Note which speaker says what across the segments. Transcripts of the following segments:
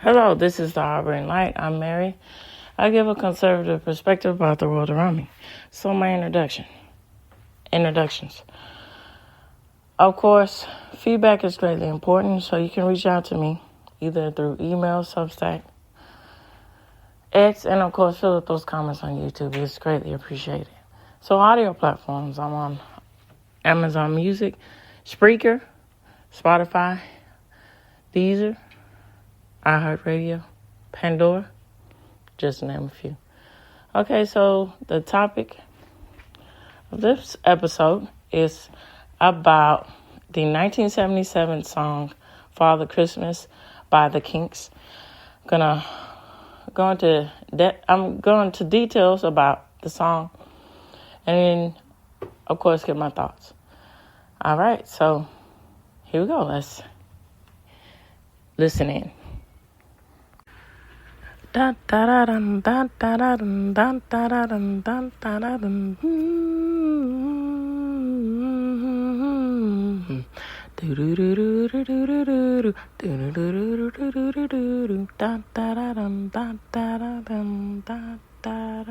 Speaker 1: Hello, this is the Harboring Light. I'm Mary. I give a conservative perspective about the world around me. So my introductions. Of course, feedback is greatly important, so you can reach out to me either through email, Substack, X, and of course fill out those comments on YouTube. It's greatly appreciated. So audio platforms, I'm on Amazon Music, Spreaker, Spotify, Deezer, iHeartRadio, Pandora, just to name a few. Okay, so the topic of this episode is about the 1977 song Father Christmas by the Kinks. I'm going into details about the song and then, of course, get my thoughts. All right, so here we go. Let's listen in. Da da da dum da da da dum da da da dum da da da dum. Do do do do do do do do do do do do do do do da da da dum da da da dum da da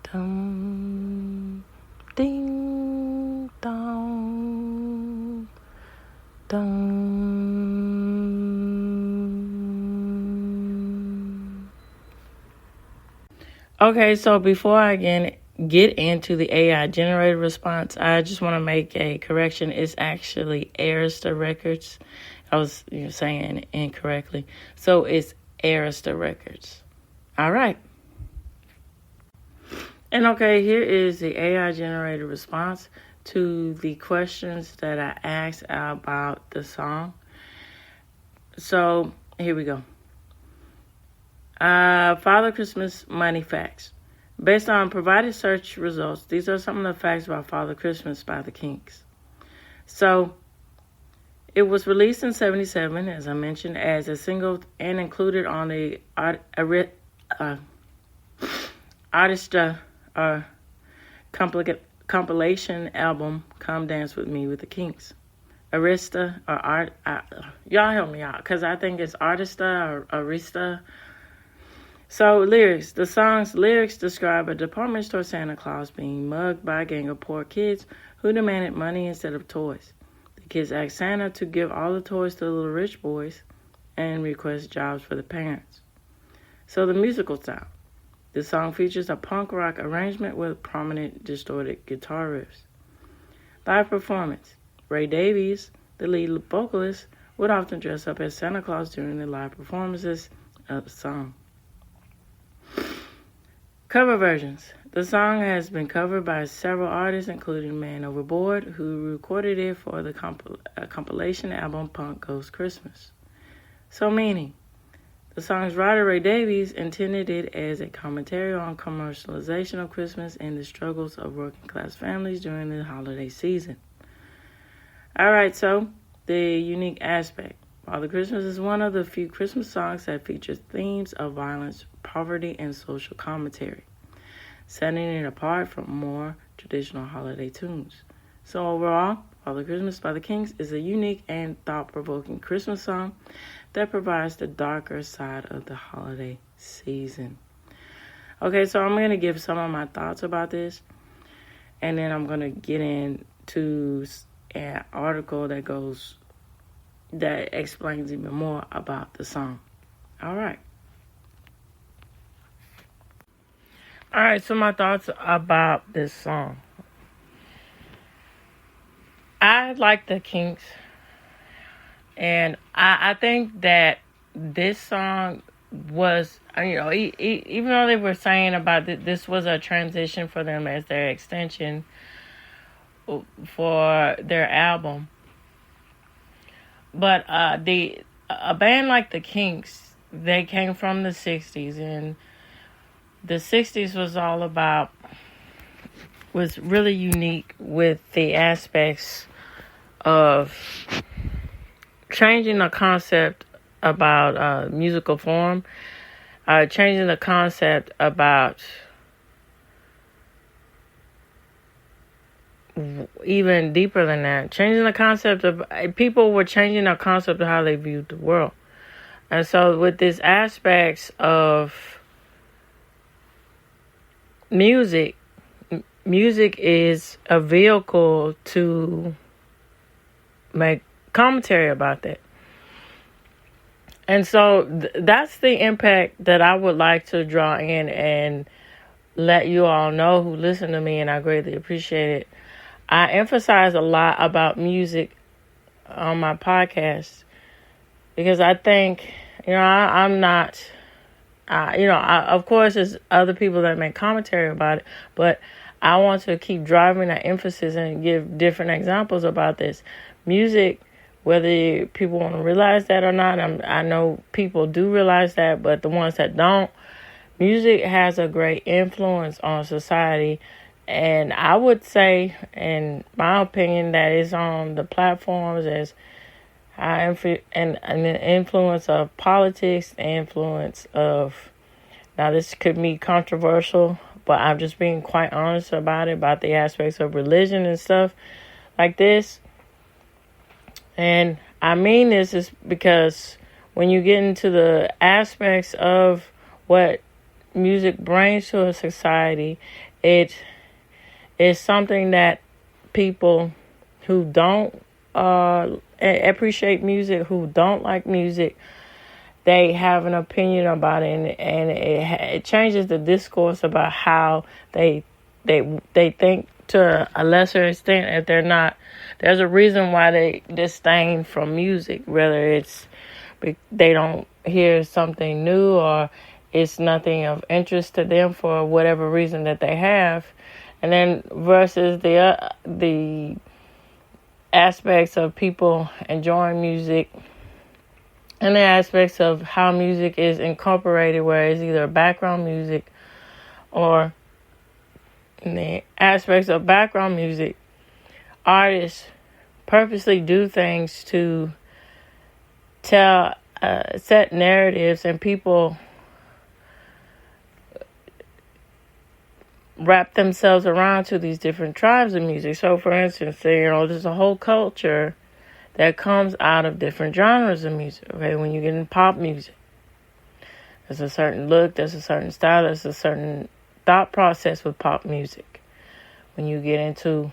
Speaker 1: dum ding dong dong. Okay, so before I get into the AI generated response, I just want to make a correction. It's actually Arista Records. I was saying incorrectly. So it's Arista Records. All right. And okay, here is the AI generated response to the questions that I asked about the song. So here we go. Father Christmas money facts. Based on provided search results, these are some of the facts about Father Christmas by the Kinks. So, it was released in 1977, as I mentioned, as a single and included on the compilation album Come Dance With Me with the Kinks. Arista, or y'all help me out, because I think it's Artista or Arista. So, lyrics. The song's lyrics describe a department store Santa Claus being mugged by a gang of poor kids who demanded money instead of toys. The kids asked Santa to give all the toys to the little rich boys and request jobs for the parents. So, the musical style. The song features a punk rock arrangement with prominent distorted guitar riffs. Live performance. Ray Davies, the lead vocalist, would often dress up as Santa Claus during the live performances of the song. Cover versions. The song has been covered by several artists, including Man Overboard, who recorded it for the compilation album Punk Goes Christmas. So meaning, the song's writer Ray Davies intended it as a commentary on commercialization of Christmas and the struggles of working class families during the holiday season. Alright, so the unique aspect. Father Christmas is one of the few Christmas songs that features themes of violence, poverty, and social commentary, setting it apart from more traditional holiday tunes. So overall, Father Christmas by the Kinks is a unique and thought-provoking Christmas song that provides the darker side of the holiday season. Okay, so I'm going to give some of my thoughts about this, and then I'm going to get into an article that explains even more about the song. All right, so my thoughts about this song. I like the Kinks, and I think that this song was, even though they were saying about this was a transition for them as their extension for their album. But a band like the Kinks, they came from the 60s, and the 60s was really unique with the aspects of changing the concept about musical form, changing the concept about even deeper than that. Changing the concept of, people were changing their concept of how they viewed the world. And so with this aspects of music is a vehicle to make commentary about that. And so that's the impact that I would like to draw in and let you all know who listen to me, and I greatly appreciate it. I emphasize a lot about music on my podcast because I think, I'm not, of course, there's other people that make commentary about it, but I want to keep driving that emphasis and give different examples about this. Music, whether people want to realize that or not, I know people do realize that, but the ones that don't, music has a great influence on society. And I would say, in my opinion, that it's on the platforms as and the influence of politics, the influence of, now this could be controversial, but I'm just being quite honest about it, about the aspects of religion and stuff like this. And I mean this is because when you get into the aspects of what music brings to a society, it is something that people who don't appreciate music, who don't like music, they have an opinion about it, and it changes the discourse about how they think to a lesser extent. If they're not, there's a reason why they disdain from music, whether it's they don't hear something new or it's nothing of interest to them for whatever reason that they have. And then versus the aspects of people enjoying music and the aspects of how music is incorporated, where it's either background music or in the aspects of background music, artists purposely do things to tell, set narratives, and people wrap themselves around to these different tribes of music. So, for instance, there's a whole culture that comes out of different genres of music. Okay, when you get in pop music, there's a certain look, there's a certain style, there's a certain thought process with pop music. When you get into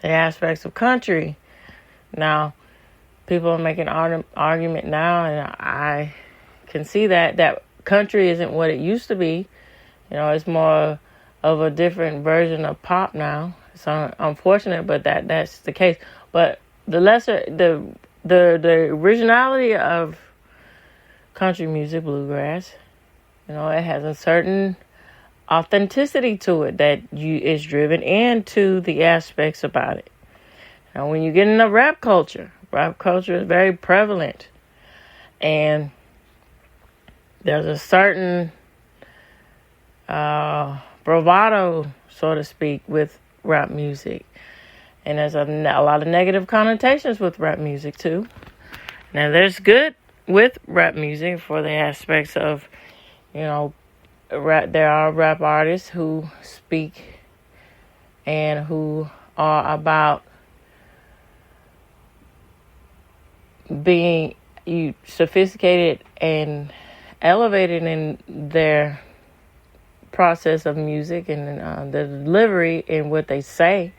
Speaker 1: the aspects of country, now people are making an argument now, and I can see that country isn't what it used to be. It's more of a different version of pop now. It's unfortunate, but that's the case. But the originality of country music, bluegrass, it has a certain authenticity to it that is driven into the aspects about it. Now, when you get into rap culture is very prevalent, and there's a certain bravado, so to speak, with rap music. And there's a lot of negative connotations with rap music, too. Now, there's good with rap music for the aspects of, rap. There are rap artists who speak and who are about being sophisticated and elevated in their process of music and the delivery in what they say.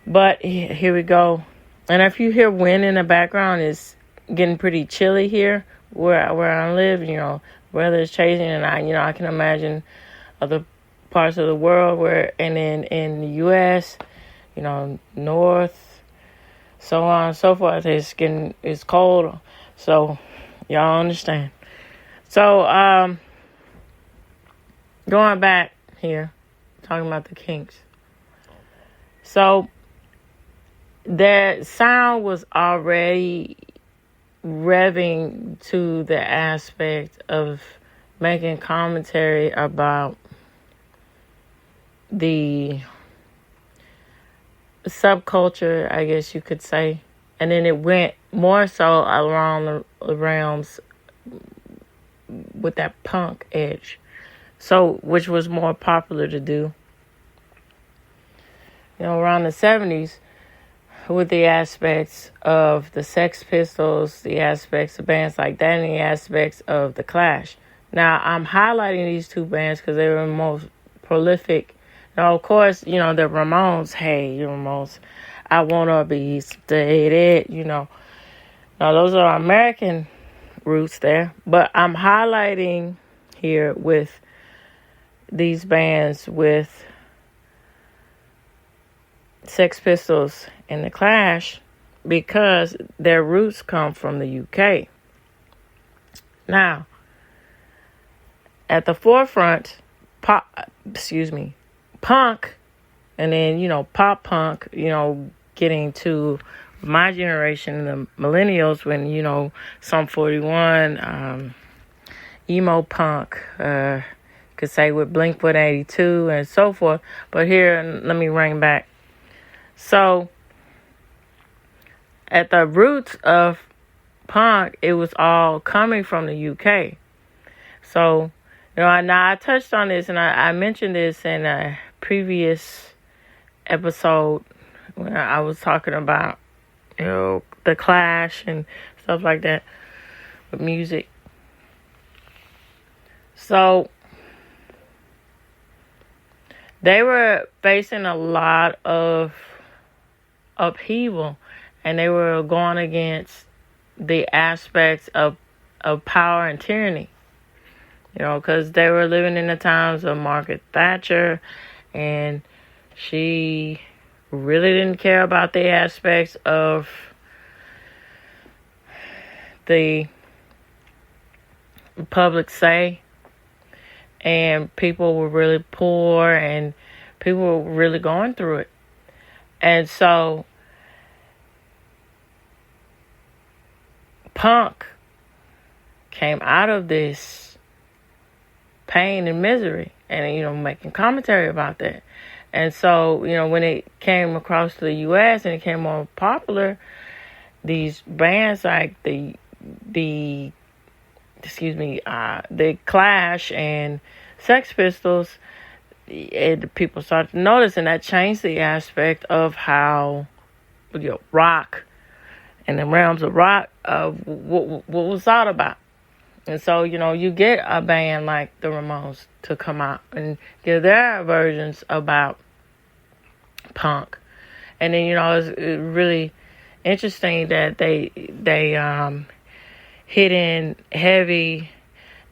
Speaker 1: But here we go. And if you hear wind in the background, it's getting pretty chilly here where I live. Weather is changing, and I can imagine other parts of the world where, and in the U.S., north, so on and so forth. It's cold, so y'all understand. So going back here, talking about the Kinks. So their sound was already revving to the aspect of making commentary about the subculture, I guess you could say. And then it went more so around the realms with that punk edge. So, which was more popular to do. around the 70s, with the aspects of the Sex Pistols, the aspects of bands like that, and the aspects of the Clash. Now, I'm highlighting these two bands because they were the most prolific. Now, of course, the Ramones. Hey, Ramones, I wanna be stated. Now those are American roots there, but I'm highlighting here with these bands with Sex Pistols and the Clash because their roots come from the UK. Now, at the forefront, punk, and then, pop punk, getting to my generation, the millennials, when, Sum 41, emo punk, could say with Blink-182 and so forth. But here, let me ring back. So, at the roots of punk, it was all coming from the UK. So, now I touched on this, and I mentioned this in a previous episode when I was talking about, the Clash and stuff like that with music. So, they were facing a lot of upheaval, and they were going against the aspects of power and tyranny. Because they were living in the times of Margaret Thatcher, and she really didn't care about the aspects of the public say, and people were really poor, and people were really going through it. And so, punk came out of this pain and misery, and making commentary about that. And so, when it came across to the U.S. and it became more popular, these bands like the Clash and Sex Pistols, people started to notice, and that changed the aspect of how rock and the realms of rock what was thought about. And so, you get a band like the Ramones to come out and give their versions about punk. And then, it's really interesting that they hit in heavy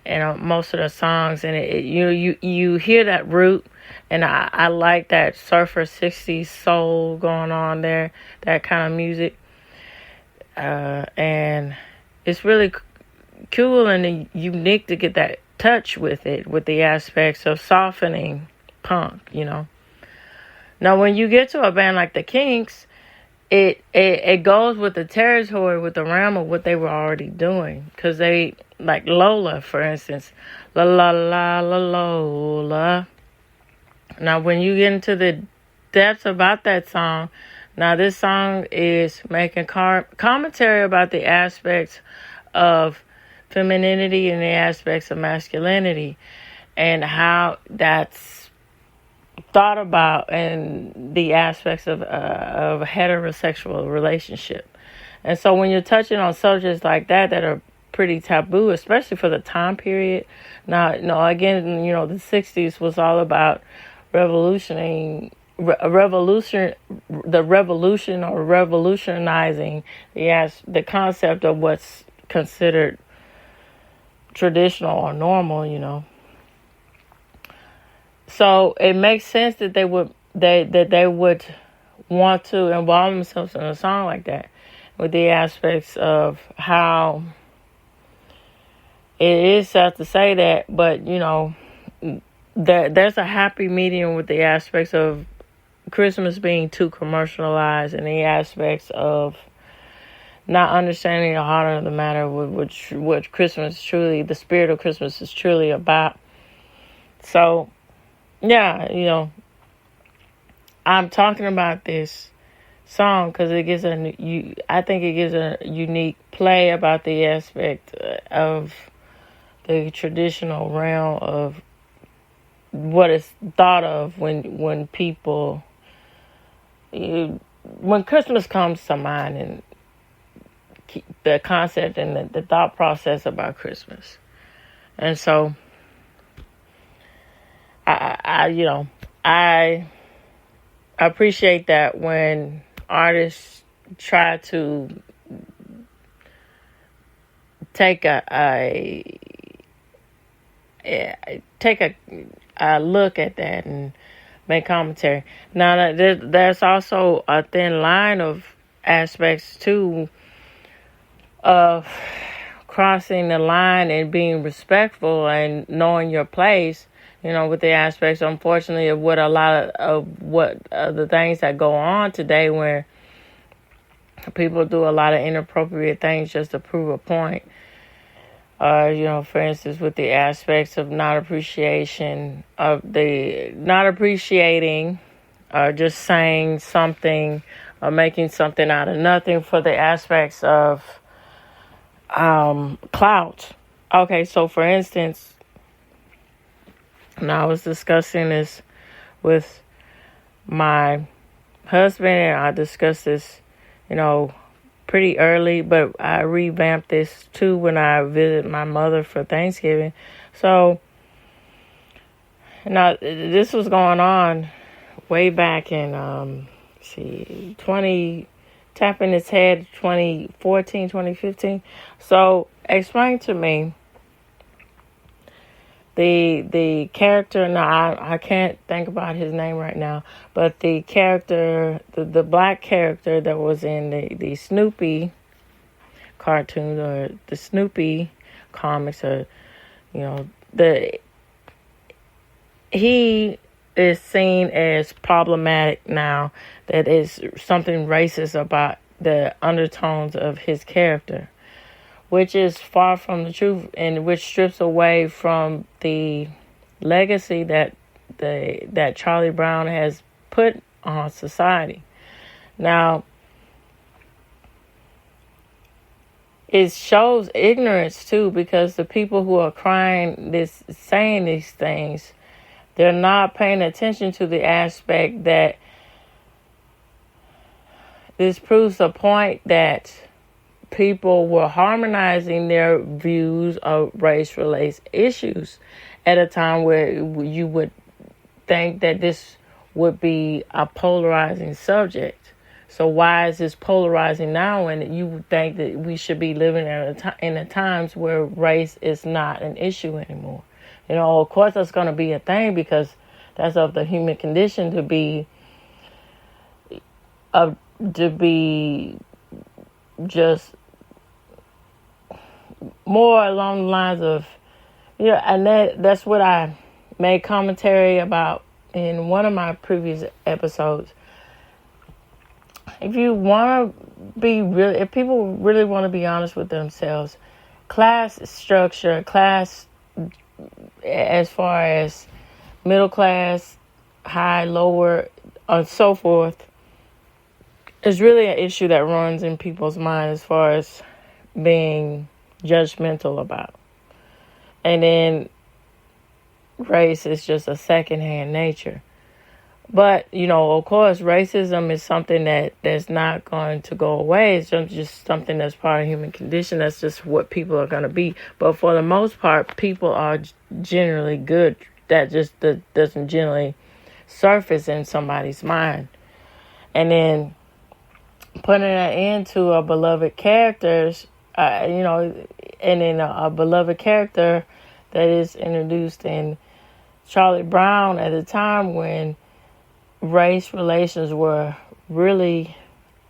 Speaker 1: in most of the songs. And you hear that root. And I like that surfer 60s soul going on there, that kind of music. And it's really cool and unique to get that touch with it, with the aspects of softening punk, Now, when you get to a band like the Kinks, it goes with the territory, with the realm of what they were already doing. Because they, like Lola, for instance, la la la la Lola. Now, when you get into the depths about that song, now this song is making commentary about the aspects of femininity and the aspects of masculinity, and how that's thought about, and the aspects of a heterosexual relationship. And so when you're touching on subjects like that are pretty taboo, especially for the time period. Now, again, the 60s was all about revolutionizing the concept of what's considered traditional or normal, So it makes sense that they would want to involve themselves in a song like that, with the aspects of how it is sad to say that, but there's a happy medium with the aspects of Christmas being too commercialized, and the aspects of not understanding the heart of the matter, what Christmas truly, the spirit of Christmas is truly about. So, yeah, I'm talking about this song because I think it gives a unique play about the aspect of the traditional realm of what is thought of when people when Christmas comes to mind and the concept and the thought process about Christmas. And so I appreciate that when artists try to take a look at that and make commentary. Now, there's also a thin line of aspects too of crossing the line and being respectful and knowing your place, with the aspects, unfortunately, of what the things that go on today, where people do a lot of inappropriate things just to prove a point. For instance, with the aspects of not appreciating, or just saying something or making something out of nothing for the aspects of clout. Okay, so for instance, and I was discussing this with my husband, and I discussed this, pretty early, but I revamped this too when I visited my mother for Thanksgiving. So, now this was going on way back in, tapping its head 2014, 2015. So, explain to me the character. Now, I can't think about his name right now, but the character, the black character that was in the Snoopy cartoon, or the Snoopy comics, or he is seen as problematic now. That is something racist about the undertones of his character, which is far from the truth, and which strips away from the legacy that Charlie Brown has put on society. Now, it shows ignorance too, because the people who are saying these things, they're not paying attention to the aspect that this proves a point that people were harmonizing their views of race-related issues at a time where you would think that this would be a polarizing subject. So why is this polarizing now, when you would think that we should be living in the times where race is not an issue anymore? Of course that's going to be a thing, because that's of the human condition to be just more along the lines of, and that's what I made commentary about in one of my previous episodes. If people really want to be honest with themselves, class structure, as far as middle class, high, lower, and so forth, is really an issue that runs in people's minds as far as being judgmental about. And then race is just a secondhand nature. But, of course, racism is something that's not going to go away. It's just something that's part of human condition. That's just what people are going to be. But for the most part, people are generally good. That just doesn't generally surface in somebody's mind. And then putting that into a beloved characters, and then a beloved character that is introduced in Charlie Brown at a time when race relations were really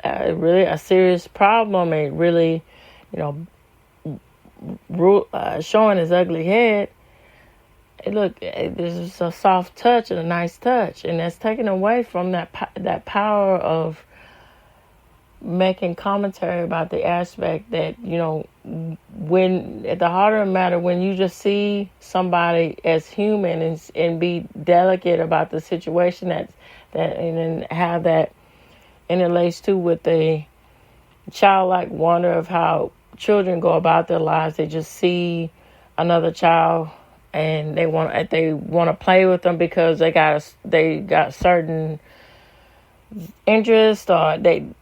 Speaker 1: a serious problem, and really, showing his ugly head. Look, there's a soft touch and a nice touch, and that's taken away from that power of making commentary about the aspect that, when at the heart of the matter, when you just see somebody as human and be delicate about the situation and then have that interlaced too with the childlike wonder of how children go about their lives. They just see another child and they want to play with them because they got certain interest, or they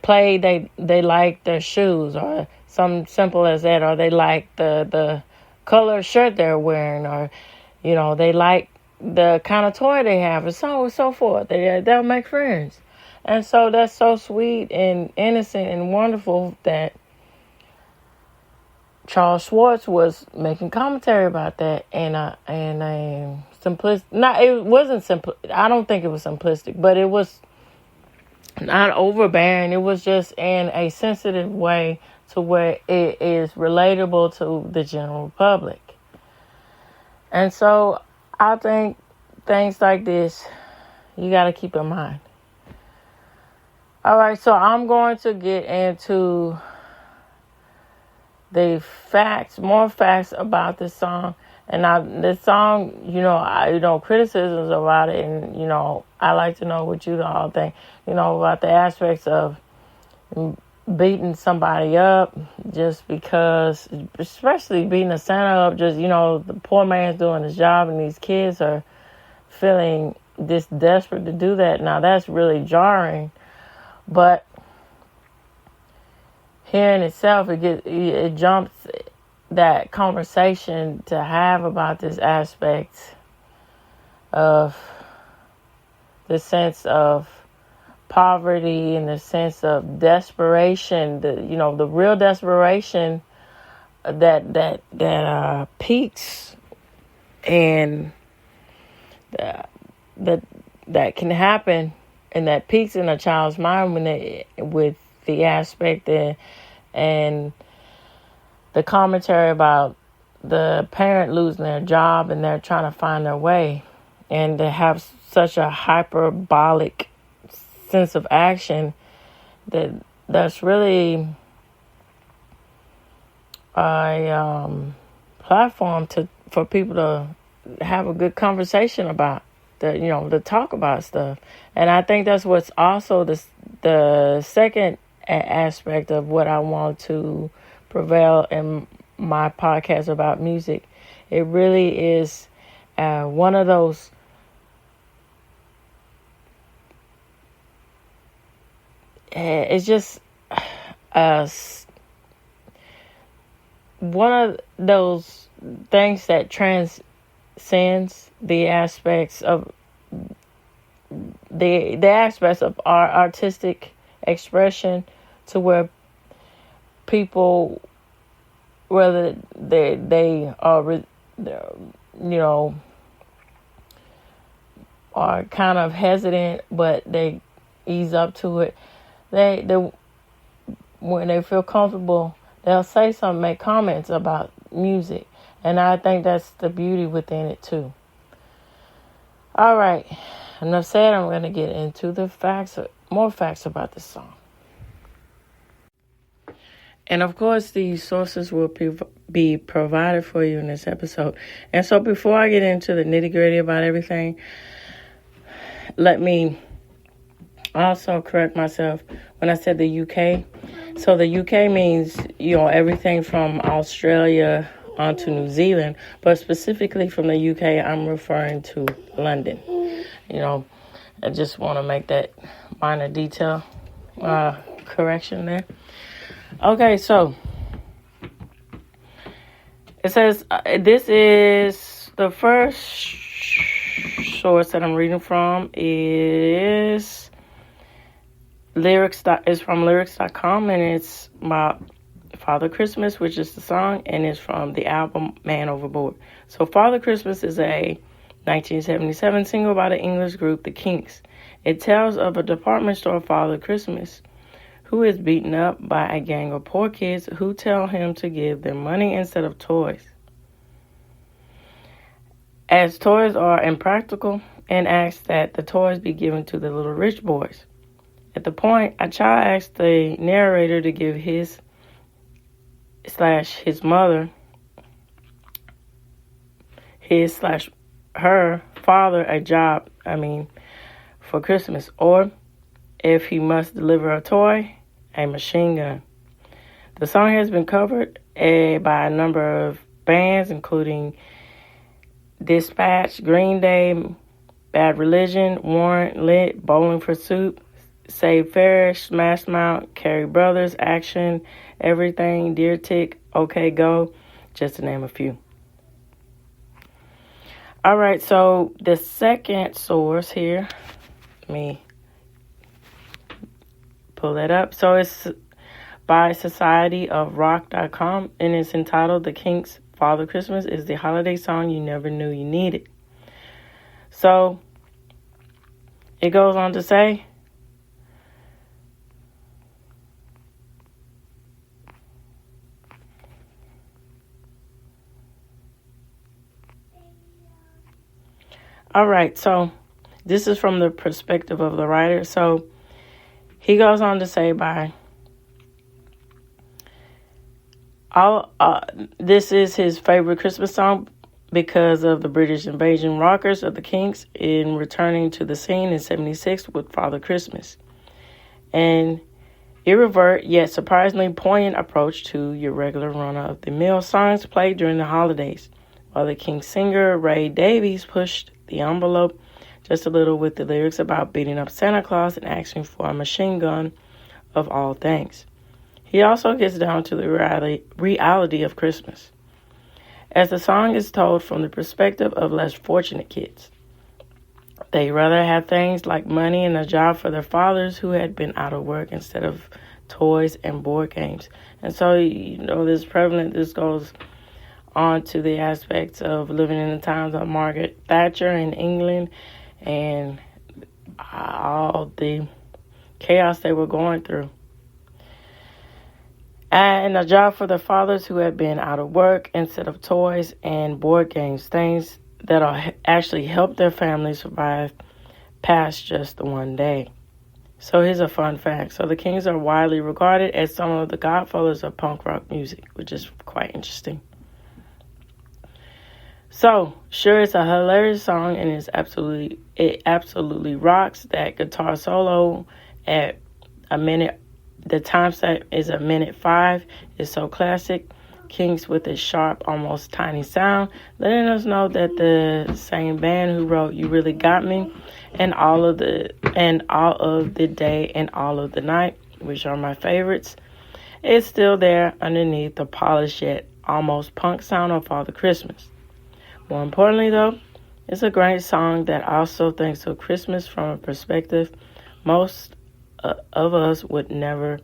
Speaker 1: play, they like their shoes, or something simple as that, or they like the color shirt they're wearing, or they like the kind of toy they have, and so forth. They'll make friends. And so that's so sweet and innocent and wonderful that Charles Schwartz was making commentary about that, and simplistic. It wasn't simple. I don't think it was simplistic, but it was not overbearing. It was just in a sensitive way to where it is relatable to the general public. And so I think things like this, you got to keep in mind. All right, so I'm going to get into the facts, more facts about this song. And this song, criticisms about it, and I like to know what you all think, about the aspects of beating somebody up just because, especially beating a Santa up, just the poor man's doing his job, and these kids are feeling this desperate to do that. Now that's really jarring, but here in itself, it jumps that conversation to have about this aspect of the sense of poverty and the sense of desperation, the real desperation that peaks, and that can happen, and that peaks in a child's mind with the aspect and the commentary about the parent losing their job and they're trying to find their way, and to have such a hyperbolic sense of action that's really a platform for people to have a good conversation about, to talk about stuff. And I think that's what's also the second aspect of what I want to prevail in my podcast about music. It really is one of those it's just one of those things that transcends the aspects of the aspects of our artistic expression, to where people, whether they are are kind of hesitant, but they ease up to it. They when they feel comfortable, they'll say something, make comments about music, and I think that's the beauty within it too. All right, enough said. I'm going to get into the facts, more facts about this song. And of course, these sources will be provided for you in this episode. And so before I get into the nitty-gritty about everything, let me also correct myself when I said the UK. So the UK means, everything from Australia onto New Zealand, but specifically from the UK, I'm referring to London. I just want to make that minor detail correction there. Okay, so it says this is the first source that I'm reading from is is from lyrics.com, and it's about Father Christmas, which is the song, and it's from the album Man Overboard. So Father Christmas is a 1977 single by the English group the Kinks. It tells of a department store Father Christmas who is beaten up by a gang of poor kids who tell him to give them money instead of toys, as toys are impractical, and asks that the toys be given to the little rich boys. At the point, a child asks the narrator to give his mother, her father a job, for Christmas, or if he must deliver a toy, a machine gun. The song has been covered by a number of bands, including Dispatch, Green Day, Bad Religion, Warrant, Lit, Bowling for Soup, Save Farish, Smash Mouth, Carey Brothers, Action, Everything, Deer Tick, OK Go, just to name a few. All right, so the second source here, let me pull that up. So it's by societyofrock.com, and it's entitled The Kinks' Father Christmas is the holiday song you never knew you needed. So it goes on to say, all right, so this is from the perspective of the writer. So he goes on to say this is his favorite Christmas song because of the British invasion rockers of the Kinks in returning to the scene in 1976 with Father Christmas. An irreverent yet surprisingly poignant approach to your regular run-of-the-mill songs played during the holidays, while the Kinks singer Ray Davies pushed the envelope just a little with the lyrics about beating up Santa Claus and asking for a machine gun of all things. He also gets down to the reality of Christmas, as the song is told from the perspective of less fortunate kids. They rather have things like money and a job for their fathers who had been out of work instead of toys and board games. And so, this goes on to the aspects of living in the times of Margaret Thatcher in England and all the chaos they were going through. And a job for the fathers who had been out of work instead of toys and board games, things that'll actually help their family survive past just the one day. So here's a fun fact. So the Kinks are widely regarded as some of the godfathers of punk rock music, which is quite interesting. So, sure, it's a hilarious song, and it absolutely rocks. That guitar solo at a minute, the time set is 1:05. It's so classic. Kinks with a sharp, almost tiny sound, letting us know that the same band who wrote "You Really Got Me" and all of the day and all of the night, which are my favorites, is still there underneath the polished yet almost punk sound of Father Christmas. More importantly, though, it's a great song that also thinks of Christmas from a perspective most of us would never,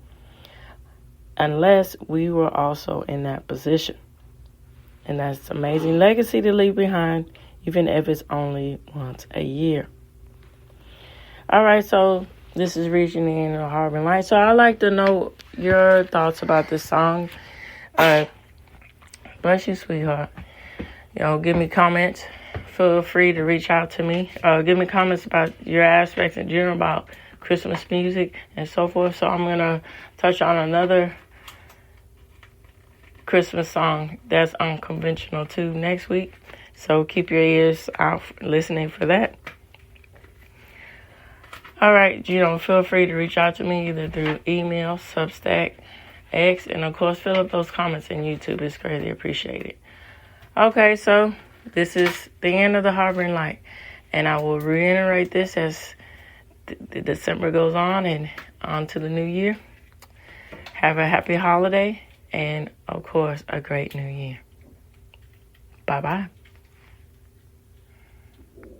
Speaker 1: unless we were also in that position. And that's an amazing legacy to leave behind, even if it's only once a year. All right, so this is reaching the end of the Harbor Light. So I'd like to know your thoughts about this song. Bless you, sweetheart. Give me comments. Feel free to reach out to me. Give me comments about your aspects in general about Christmas music and so forth. So I'm going to touch on another Christmas song that's unconventional too next week. So keep your ears out listening for that. All right, feel free to reach out to me either through email, Substack, X, and of course fill up those comments in YouTube. It's greatly appreciated. Okay, so this is the end of the Harboring Light, and I will reiterate this as the December goes on and on to the new year. Have a happy holiday and, of course, a great new year. Bye-bye.